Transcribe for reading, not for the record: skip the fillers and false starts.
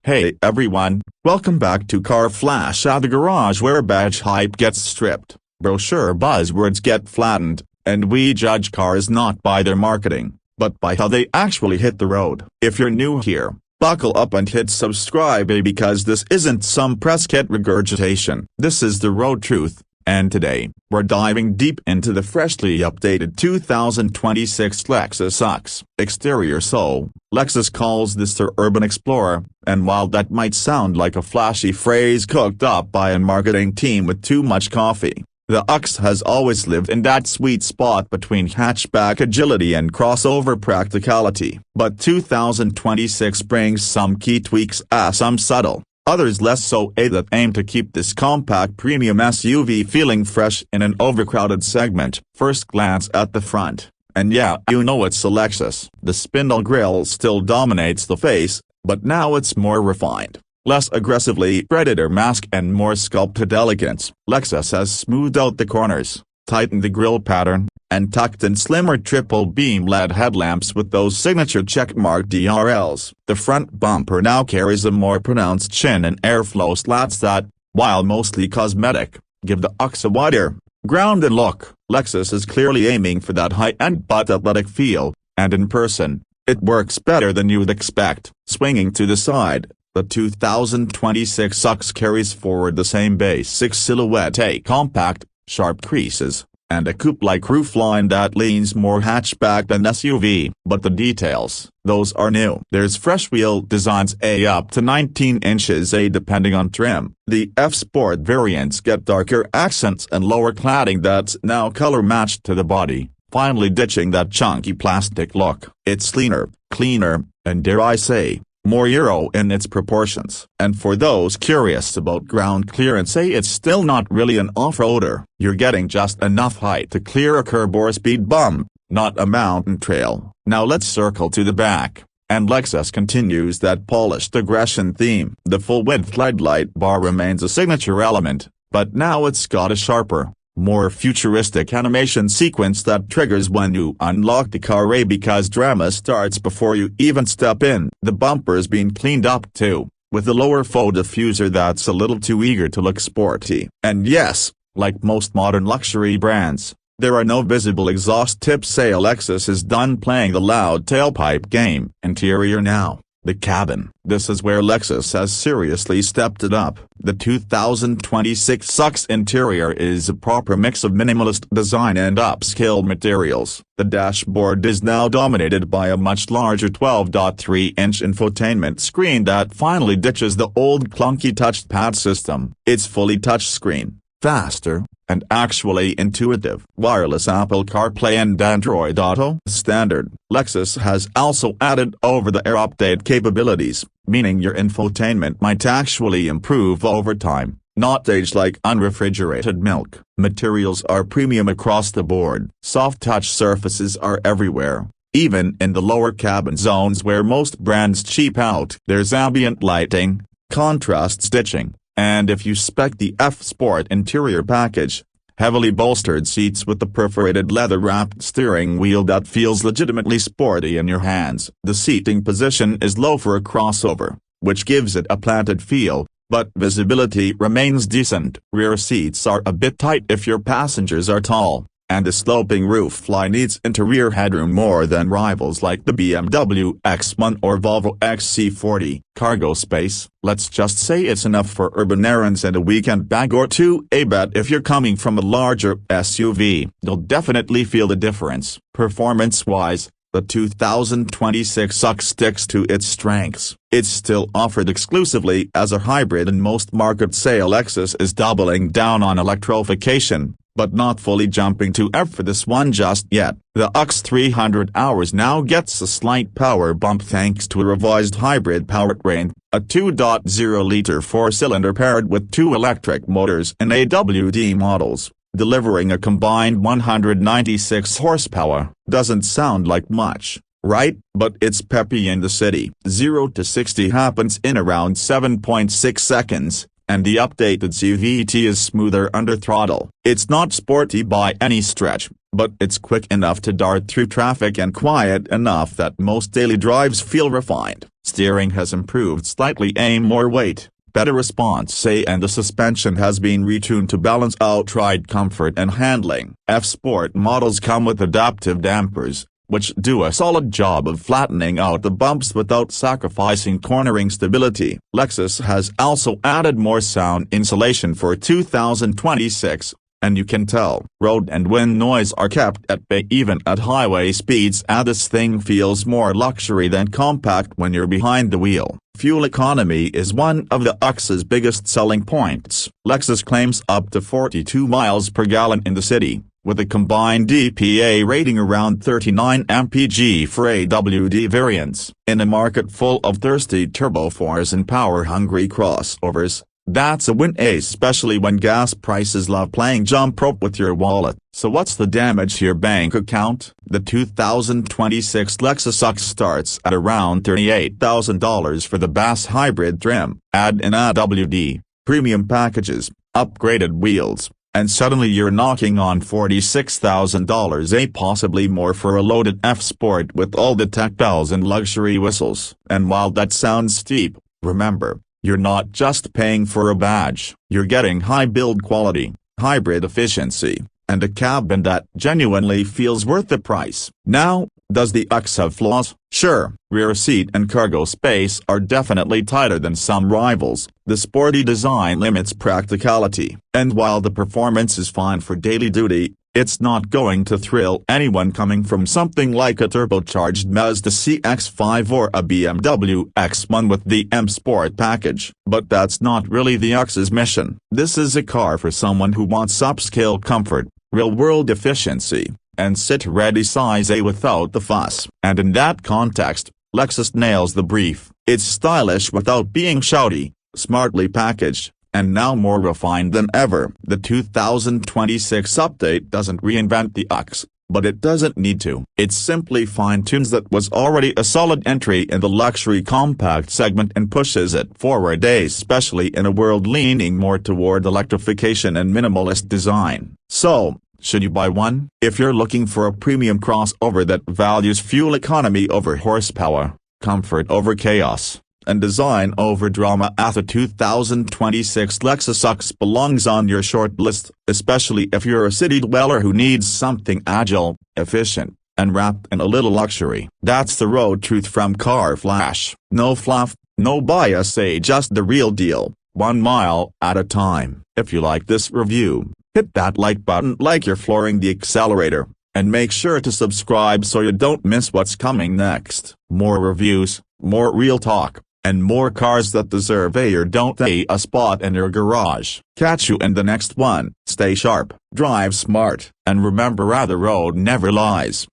Hey everyone, welcome back to Car Flash at the garage, where badge hype gets stripped, brochure buzzwords get flattened, and we judge cars not by their marketing, but by how they actually hit the road. If you're new here, buckle up and hit subscribe because this isn't some press kit regurgitation. This is the road truth, and today, we're diving deep into the freshly updated 2026 Lexus UX exterior. So, Lexus calls this their urban explorer, and while that might sound like a flashy phrase cooked up by a marketing team with too much coffee, the UX has always lived in that sweet spot between hatchback agility and crossover practicality. But 2026 brings some key tweaks, some subtle, others less so, that aim to keep this compact premium SUV feeling fresh in an overcrowded segment. First glance at the front, and yeah, you know it's a Lexus. The spindle grille still dominates the face, but now it's more refined, less aggressively predator mask and more sculpted elegance. Lexus has smoothed out the corners, tightened the grille pattern, and tucked in slimmer triple-beam LED headlamps with those signature checkmark DRLs. The front bumper now carries a more pronounced chin and airflow slats that, while mostly cosmetic, give the UX a wider, grounded look. Lexus is clearly aiming for that high-end but athletic feel, and in person, it works better than you'd expect. Swinging to the side, the 2026 UX carries forward the same basic silhouette: a compact, sharp creases, and a coupe-like roofline that leans more hatchback than SUV. But the details, those are new. There's fresh wheel designs, up to 19 inches depending on trim. The F-Sport variants get darker accents and lower cladding that's now color-matched to the body, finally ditching that chunky plastic look. It's leaner, cleaner, and dare I say, more Euro in its proportions. And for those curious about ground clearance, it's still not really an off-roader. You're getting just enough height to clear a curb or speed bump, not a mountain trail. Now let's circle to the back, and Lexus continues that polished aggression theme. The full-width headlight bar remains a signature element, but now it's got a sharper, more futuristic animation sequence that triggers when you unlock the car, because drama starts before you even step in. The bumper's been cleaned up too, with a lower faux diffuser that's a little too eager to look sporty. And yes, like most modern luxury brands, there are no visible exhaust tips. Lexus is done playing the loud tailpipe game. Interior now. The cabin. This is where Lexus has seriously stepped it up. The 2026 UX interior is a proper mix of minimalist design and upscale materials. The dashboard is now dominated by a much larger 12.3-inch infotainment screen that finally ditches the old clunky touchpad system. It's fully touchscreen, faster, and actually intuitive. Wireless Apple CarPlay and Android Auto standard. Lexus has also added over-the-air update capabilities, meaning your infotainment might actually improve over time, not age like unrefrigerated milk. Materials are premium across the board. Soft touch surfaces are everywhere, even in the lower cabin zones where most brands cheap out. There's ambient lighting, contrast stitching, and if you spec the F-Sport interior package, heavily bolstered seats with the perforated leather-wrapped steering wheel that feels legitimately sporty in your hands. The seating position is low for a crossover, which gives it a planted feel, but visibility remains decent. Rear seats are a bit tight if your passengers are tall, and the sloping roofline needs interior headroom more than rivals like the BMW X1 or Volvo XC40. Cargo space, let's just say it's enough for urban errands and a weekend bag or two. But if you're coming from a larger SUV, you'll definitely feel the difference. Performance-wise, the 2026 UX sticks to its strengths. It's still offered exclusively as a hybrid in most markets. Lexus is doubling down on electrification, but not fully jumping to EV for this one just yet. The UX 300 hours now gets a slight power bump thanks to a revised hybrid powertrain, a 2.0-liter four-cylinder paired with two electric motors in AWD models, delivering a combined 196 horsepower. Doesn't sound like much, right? But it's peppy in the city. 0 to 60 happens in around 7.6 seconds. and the updated CVT is smoother under throttle. It's not sporty by any stretch, but it's quick enough to dart through traffic and quiet enough that most daily drives feel refined. Steering has improved slightly, more weight, better response say, and the suspension has been retuned to balance out ride comfort and handling. F-Sport models come with adaptive dampers, which do a solid job of flattening out the bumps without sacrificing cornering stability. Lexus has also added more sound insulation for 2026, and you can tell road and wind noise are kept at bay even at highway speeds, and this thing feels more luxury than compact when you're behind the wheel. Fuel economy is one of the UX's biggest selling points. Lexus claims up to 42 miles per gallon in the city, with a combined EPA rating around 39 mpg for AWD variants. In a market full of thirsty turbo 4s and power-hungry crossovers, that's a win, especially when gas prices love playing jump rope with your wallet. So what's the damage to your bank account? The 2026 Lexus UX starts at around $38,000 for the Bass hybrid trim. Add in AWD, premium packages, upgraded wheels, and suddenly you're knocking on $46,000, possibly more, for a loaded F-Sport with all the tech bells and luxury whistles. And while that sounds steep, remember, you're not just paying for a badge, you're getting high build quality, hybrid efficiency, and a cabin that genuinely feels worth the price. Now, does the UX have flaws? Sure, rear seat and cargo space are definitely tighter than some rivals, the sporty design limits practicality, and while the performance is fine for daily duty, it's not going to thrill anyone coming from something like a turbocharged Mazda CX-5 or a BMW X1 with the M Sport package. But that's not really the UX's mission. This is a car for someone who wants upscale comfort, real-world efficiency, and sit-ready size A without the fuss. And in that context, Lexus nails the brief. It's stylish without being shouty, smartly packaged, and now more refined than ever. The 2026 update doesn't reinvent the UX, but it doesn't need to. It simply fine-tunes that was already a solid entry in the luxury compact segment and pushes it forward, especially in a world leaning more toward electrification and minimalist design. So, should you buy one? If you're looking for a premium crossover that values fuel economy over horsepower, comfort over chaos, and design over drama, the 2026 Lexus UX belongs on your short list, especially if you're a city dweller who needs something agile, efficient, and wrapped in a little luxury. That's the road truth from Car Flash. No fluff, no bias, just the real deal, 1 mile at a time. If you like this review, hit that like button like you're flooring the accelerator, and make sure to subscribe so you don't miss what's coming next. More reviews, more real talk, and more cars that deserve a or don't a spot in your garage. Catch you in the next one. Stay sharp, drive smart, and remember, the road never lies.